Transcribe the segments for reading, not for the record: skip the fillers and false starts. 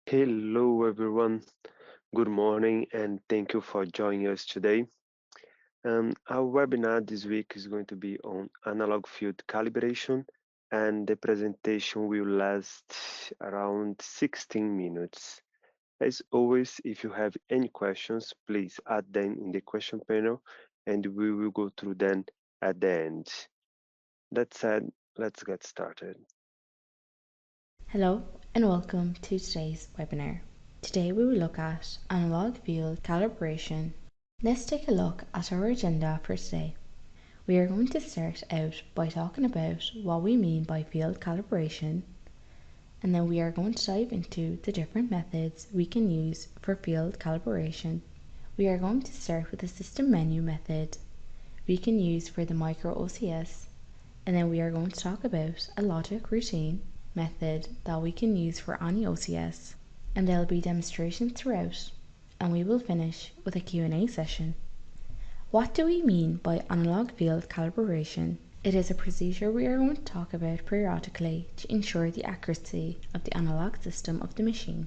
Hello, everyone. Good morning, and thank you for joining us today. Our webinar this week is going to be on analog field calibration, and the presentation will last around 16 minutes. As always, if you have any questions, please add them in the question panel, and we will go through them at the end. That said, let's get started. Hello and welcome to today's webinar. Today we will look at analog field calibration. Let's take a look at our agenda for today. We are going to start out by talking about what we mean by field calibration, and then we are going to dive into the different methods we can use for field calibration. We are going to start with the system menu method we can use for the micro OCS, and then we are going to talk about a logic routine method that we can use for any OCS, and there will be demonstrations throughout, and we will finish with a Q&A session. What do we mean by analog field calibration? It is a procedure we are going to talk about periodically to ensure the accuracy of the analog system of the machine.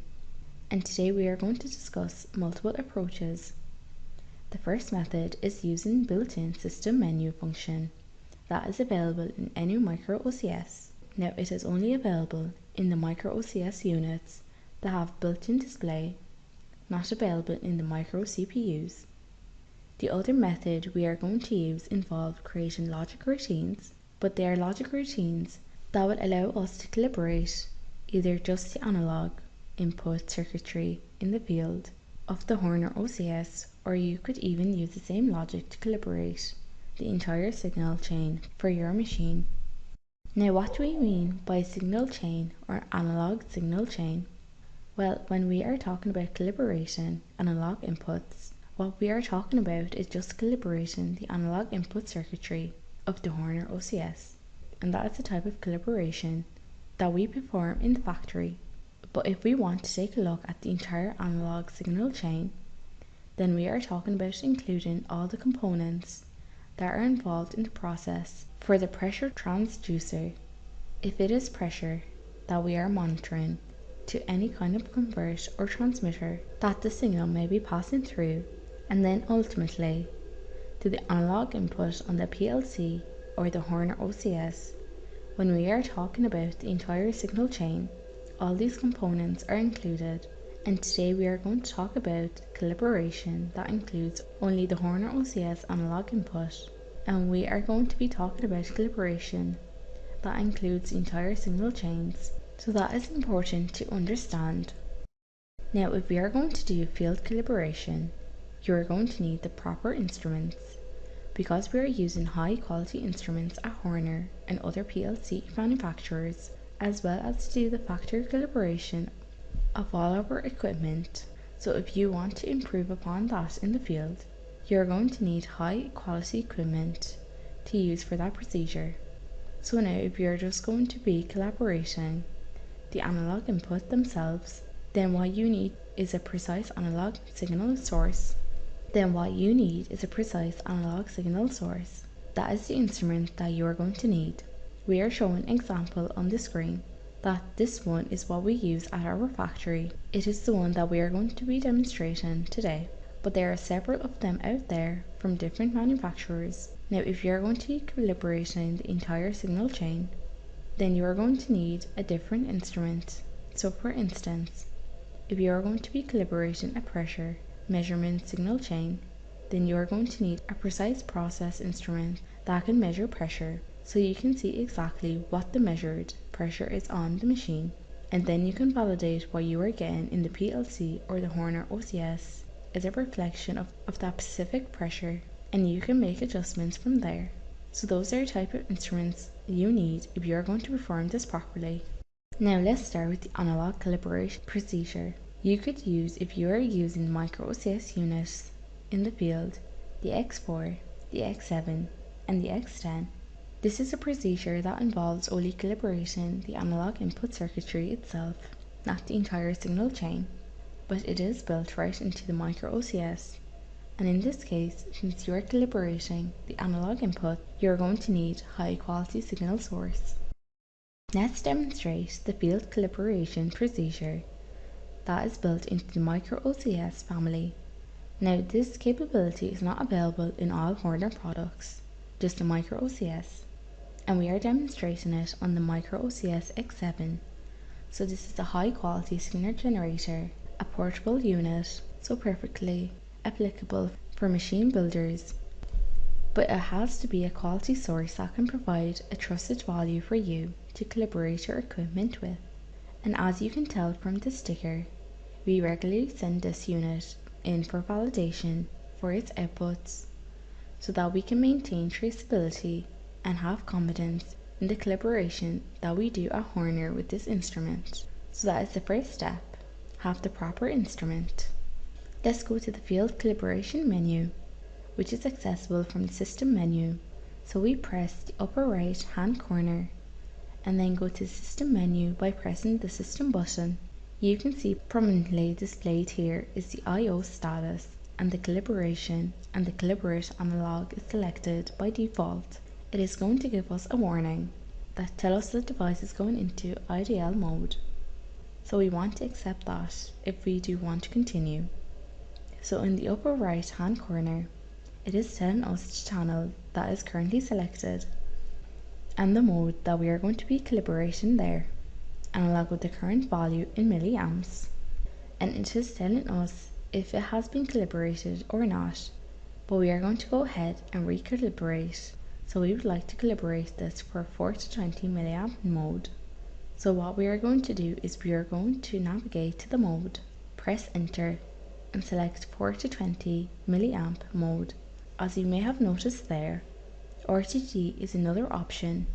And today we are going to discuss multiple approaches. The first method is using built-in system menu function that is available in any micro OCS. Now it is only available in the micro OCS units that have built-in display, not available in the micro CPUs. The other method we are going to use involves creating logic routines, but they are logic routines that will allow us to calibrate either just the analog input circuitry in the field of the Horner OCS, or you could even use the same logic to calibrate the entire signal chain for your machine. Now, what do we mean by signal chain or analog signal chain? Well, when we are talking about calibration analog inputs, what we are talking about is just calibrating the analog input circuitry of the Horner OCS, and that is the type of calibration that we perform in the factory. But if we want to take a look at the entire analog signal chain, then we are talking about including all the components that are involved in the process for the pressure transducer. If it is pressure that we are monitoring to any kind of convert or transmitter that the signal may be passing through, and then ultimately to the analog input on the PLC or the Horner OCS. When we are talking about the entire signal chain, all these components are included, and today we are going to talk about calibration that includes only the Horner OCS analog input, and we are going to be talking about calibration that includes the entire signal chains, so that is important to understand. Now, if we are going to do field calibration, you are going to need the proper instruments. Because we are using high quality instruments at Horner and other PLC manufacturers, as well as to do the factory calibration of all of our equipment. So if you want to improve upon that in the field, you're going to need high quality equipment to use for that procedure. So now if you're just going to be collaborating the analog input themselves, then what you need is a precise analog signal source. That is the instrument that you are going to need. We are showing an example on the screen that this one is what we use at our factory. It is the one that we are going to be demonstrating today, but there are several of them out there from different manufacturers. Now if you are going to be calibrating the entire signal chain, then you are going to need a different instrument. So for instance, if you are going to be calibrating a pressure measurement signal chain, then you are going to need a precise process instrument that can measure pressure, so you can see exactly what the measured pressure is on the machine, and then you can validate what you are getting in the PLC or the Horner OCS is a reflection of that specific pressure, and you can make adjustments from there. So those are the type of instruments you need if you are going to perform this properly. Now let's start with the analog calibration procedure. You could use, if you are using micro OCS units in the field, the X4, the X7, and the X10. This is a procedure that involves only calibrating the analog input circuitry itself, not the entire signal chain, but it is built right into the micro OCS. And in this case, since you are calibrating the analog input, you are going to need high quality signal source. Let's demonstrate the field calibration procedure that is built into the micro OCS family. Now, this capability is not available in all Horner products, just the micro OCS, and we are demonstrating it on the micro OCS X7. So this is a high quality scanner generator, a portable unit, so perfectly applicable for machine builders, but it has to be a quality source that can provide a trusted value for you to calibrate your equipment with. And as you can tell from the sticker, we regularly send this unit in for validation for its outputs so that we can maintain traceability and have confidence in the calibration that we do at Horner with this instrument. So that is the first step, have the proper instrument. Let's go to the field calibration menu, which is accessible from the system menu. So we press the upper right hand corner and then go to the system menu by pressing the system button. You can see prominently displayed here is the I/O status and the calibration, and the calibrate analog is selected by default. It is going to give us a warning that tells us the device is going into IDL mode. So we want to accept that if we do want to continue. So in the upper right hand corner, it is telling us the channel that is currently selected and the mode that we are going to be calibrating there, analog with the current value in milliamps. And it is telling us if it has been calibrated or not, but we are going to go ahead and recalibrate. So we would like to calibrate this for 4 to 20 milliamp mode. So what we are going to do is we are going to navigate to the mode, press enter and select 4 to 20 milliamp mode. As you may have noticed there, RTG is another option,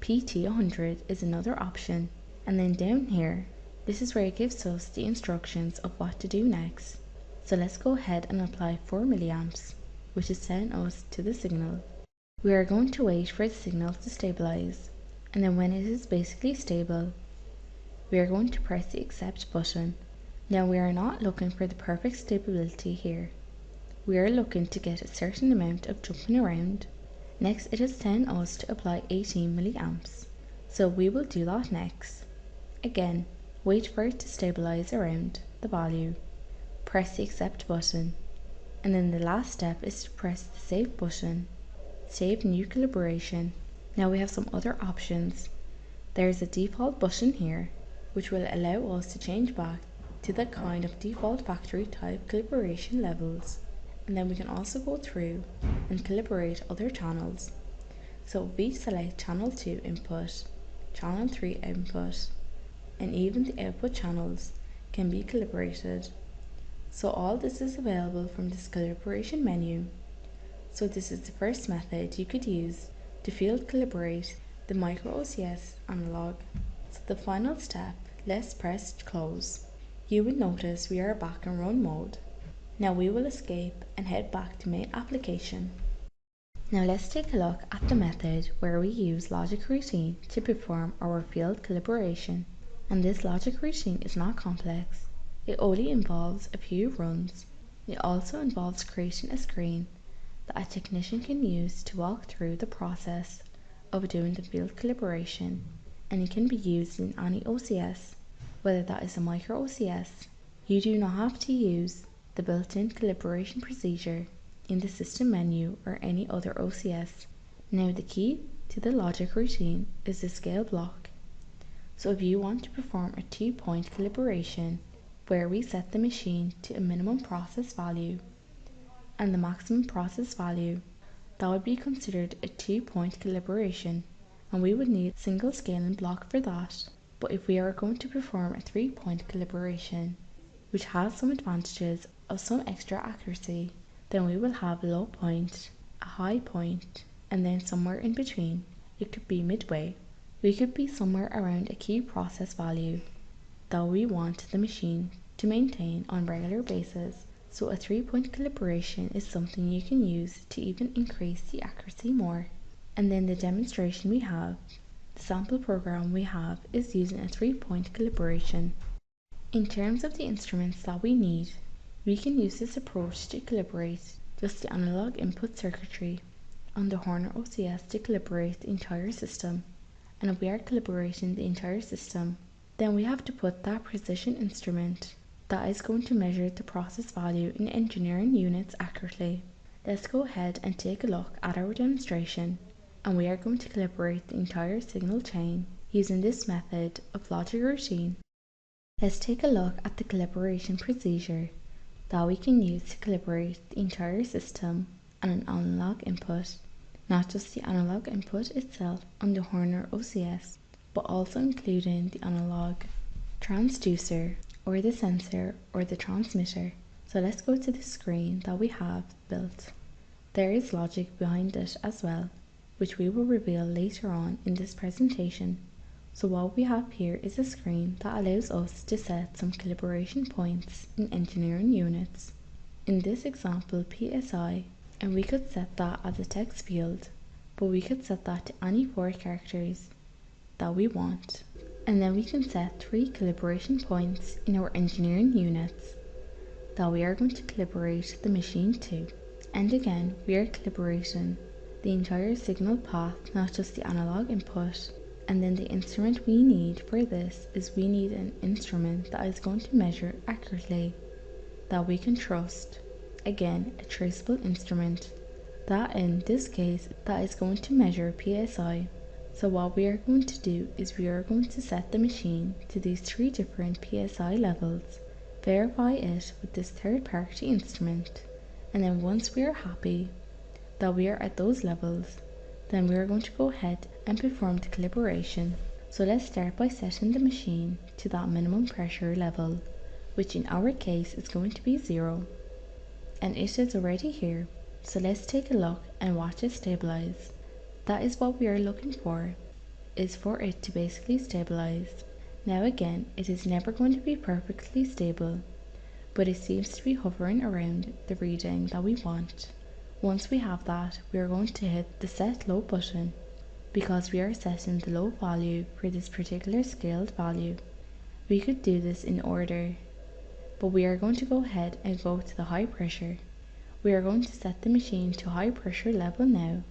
PT100 is another option, and then down here, this is where it gives us the instructions of what to do next. So let's go ahead and apply 4 milliamps, which is telling us to the signal. We are going to wait for the signal to stabilize, and then when it is basically stable, we are going to press the accept button. Now we are not looking for the perfect stability here. We are looking to get a certain amount of jumping around. Next, it is telling us to apply 18 milliamps. So we will do that next. Again, wait for it to stabilize around the value. Press the accept button. And then the last step is to press the save button. Save new calibration. Now we have some other options. There is a default button here, which will allow us to change back to the kind of default factory type calibration levels. And then we can also go through and calibrate other channels. So we select channel 2 input, channel 3 output, and even the output channels can be calibrated. So all this is available from this calibration menu. So this is the first method you could use to field calibrate the micro OCS analog. So the final step, let's press close. You will notice we are back in run mode. Now we will escape and head back to main application. Now let's take a look at the method where we use logic routine to perform our field calibration. And this logic routine is not complex. It only involves a few runs. It also involves creating a screen that a technician can use to walk through the process of doing the field calibration, and it can be used in any OCS, whether that is a micro OCS. You do not have to use the built-in calibration procedure in the system menu or any other OCS. Now the key to the logic routine is the scale block. So if you want to perform a 2-point calibration where we set the machine to a minimum process value and the maximum process value, that would be considered a 2-point calibration, and we would need a single scaling block for that. But if we are going to perform a 3-point calibration, which has some advantages of some extra accuracy, then we will have a low point, a high point, and then somewhere in between. It could be midway. We could be somewhere around a key process value that we want the machine to maintain on a regular basis. So a 3-point calibration is something you can use to even increase the accuracy more. And then the demonstration we have, the sample program we have, is using a 3-point calibration. In terms of the instruments that we need, we can use this approach to calibrate just the analog input circuitry on the Horner OCS to calibrate the entire system. And if we are calibrating the entire system, then we have to put that precision instrument that is going to measure the process value in engineering units accurately. Let's go ahead and take a look at our demonstration, and we are going to calibrate the entire signal chain using this method of logic routine. Let's take a look at the calibration procedure that we can use to calibrate the entire system on an analog input, not just the analog input itself on the Horner OCS, but also including the analog transducer or the sensor or the transmitter. So let's go to the screen that we have built. There is logic behind it as well, which we will reveal later on in this presentation. So what we have here is a screen that allows us to set some calibration points in engineering units. In this example, PSI, and we could set that as a text field, but we could set that to any 4 characters that we want. And then we can set 3 calibration points in our engineering units that we are going to calibrate the machine to. And again, we are calibrating the entire signal path, not just the analog input. And then the instrument we need for this is we need an instrument that is going to measure accurately, that we can trust. Again, a traceable instrument that in this case that is going to measure PSI. So what we are going to do is we are going to set the machine to these 3 different PSI levels, verify it with this third-party instrument, and then once we are happy that we are at those levels, then we are going to go ahead and perform the calibration. So let's start by setting the machine to that minimum pressure level, which in our case is going to be 0, and it is already here. So let's take a look and watch it stabilize. That is what we are looking for, is for it to basically stabilize. Now again, it is never going to be perfectly stable, but it seems to be hovering around the reading that we want. Once we have that, we are going to hit the set low button because we are setting the low value for this particular scaled value. We could do this in order, but we are going to go ahead and go to the high pressure. We are going to set the machine to high pressure level now,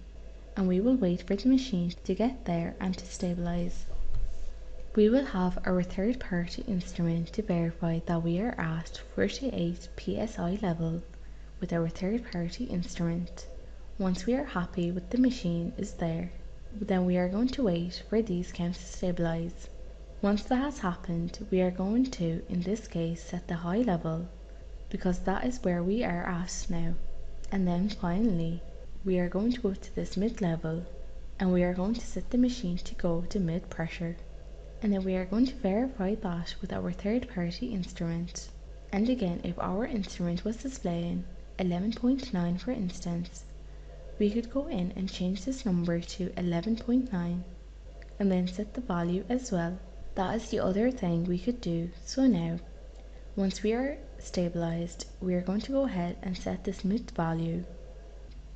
and we will wait for the machine to get there and to stabilize. We will have our third party instrument to verify that we are at 48 psi level with our third party instrument. Once we are happy with the machine is there, then we are going to wait for these counts to stabilize. Once that has happened, we are going to, in this case, set the high level because that is where we are at now. And then finally, we are going to go to this mid level and we are going to set the machine to go to mid pressure. And then we are going to verify that with our third party instrument. And again, if our instrument was displaying 11.9 for instance, we could go in and change this number to 11.9 and then set the value as well. That is the other thing we could do. So now, once we are stabilized, we are going to go ahead and set this mid value.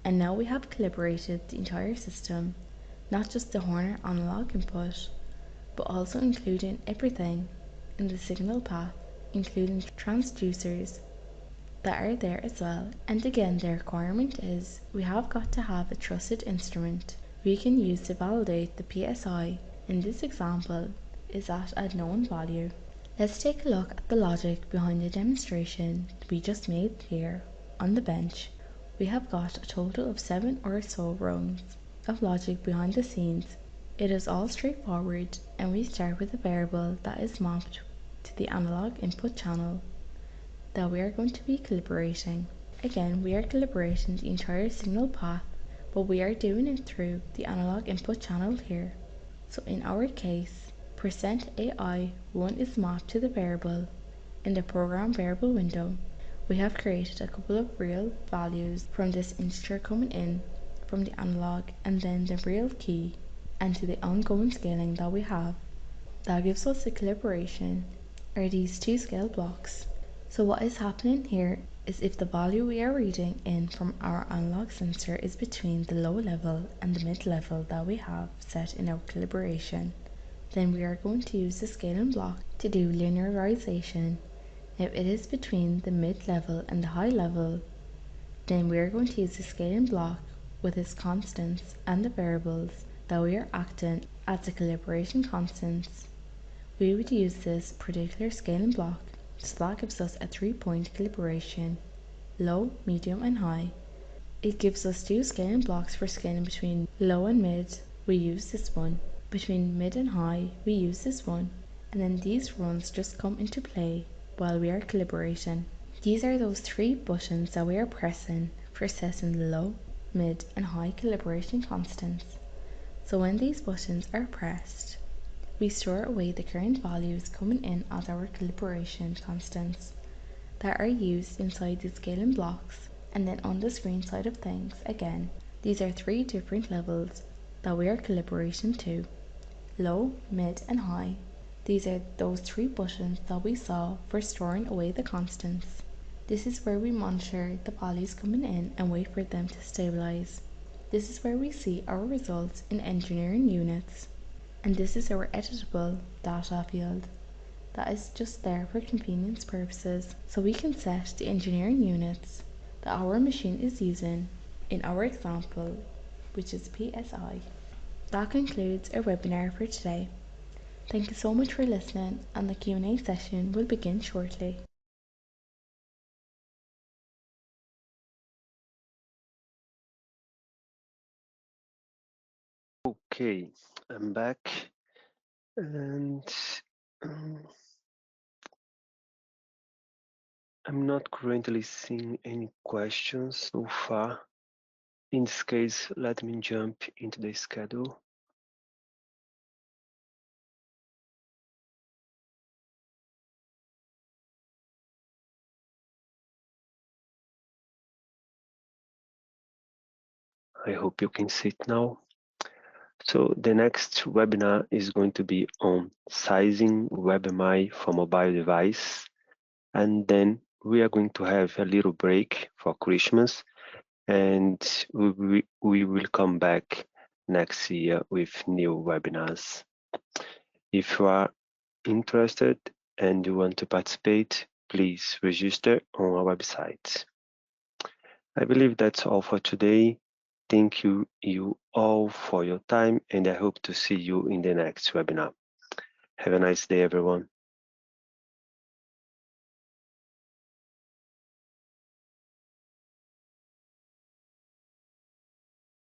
And now we have calibrated the entire system, not just the Horner analog input, but also including everything in the signal path, including transducers that are there as well. And again, the requirement is we have got to have a trusted instrument we can use to validate the PSI. In this example is at a known value. Let's take a look at the logic behind the demonstration we just made here on the bench. We have got a total of 7 or so rungs of logic behind the scenes. It is all straightforward, and we start with a variable that is mapped to the analog input channel that we are going to be calibrating. Again, we are calibrating the entire signal path, but we are doing it through the analog input channel here. So in our case, %AI1 is mapped to the variable in the program variable window. We have created a couple of real values from this integer coming in from the analog and then the real key and to the ongoing scaling that we have. That gives us the calibration are these 2 scale blocks. So what is happening here is if the value we are reading in from our analog sensor is between the low level and the mid level that we have set in our calibration, then we are going to use the scaling block to do linearization. If it is between the mid level and the high level, then we are going to use the scaling block with its constants and the variables that we are acting as the calibration constants. We would use this particular scaling block So that gives us a 3-point calibration, low, medium and high. It gives us two scaling blocks for scaling between low and mid, we use this one. Between mid and high, we use this one. And then these runs just come into play while we are calibrating. These are those three buttons that we are pressing for setting the low, mid and high calibration constants. So when these buttons are pressed, we store away the current values coming in as our calibration constants that are used inside the scaling blocks. And then on the screen side of things, again, these are three different levels that we are calibrating to: low, mid and high. These are those three buttons that we saw for storing away the constants. This is where we monitor the values coming in and wait for them to stabilize. This is where we see our results in engineering units. And this is our editable data field that is just there for convenience purposes, so we can set the engineering units that our machine is using in our example, which is PSI. That concludes our webinar for today. Thank you so much for listening, and the Q&A session will begin shortly. Okay, I'm back, and um, I'm not currently seeing any questions so far. In this case, let me jump into the schedule. I hope you can see it now. So the next webinar is going to be on sizing WebMI for mobile device. And then we are going to have a little break for Christmas, and we will come back next year with new webinars. If you are interested and you want to participate, please register on our website. I believe that's all for today. Thank you all for your time, and I hope to see you in the next webinar. Have a nice day, everyone.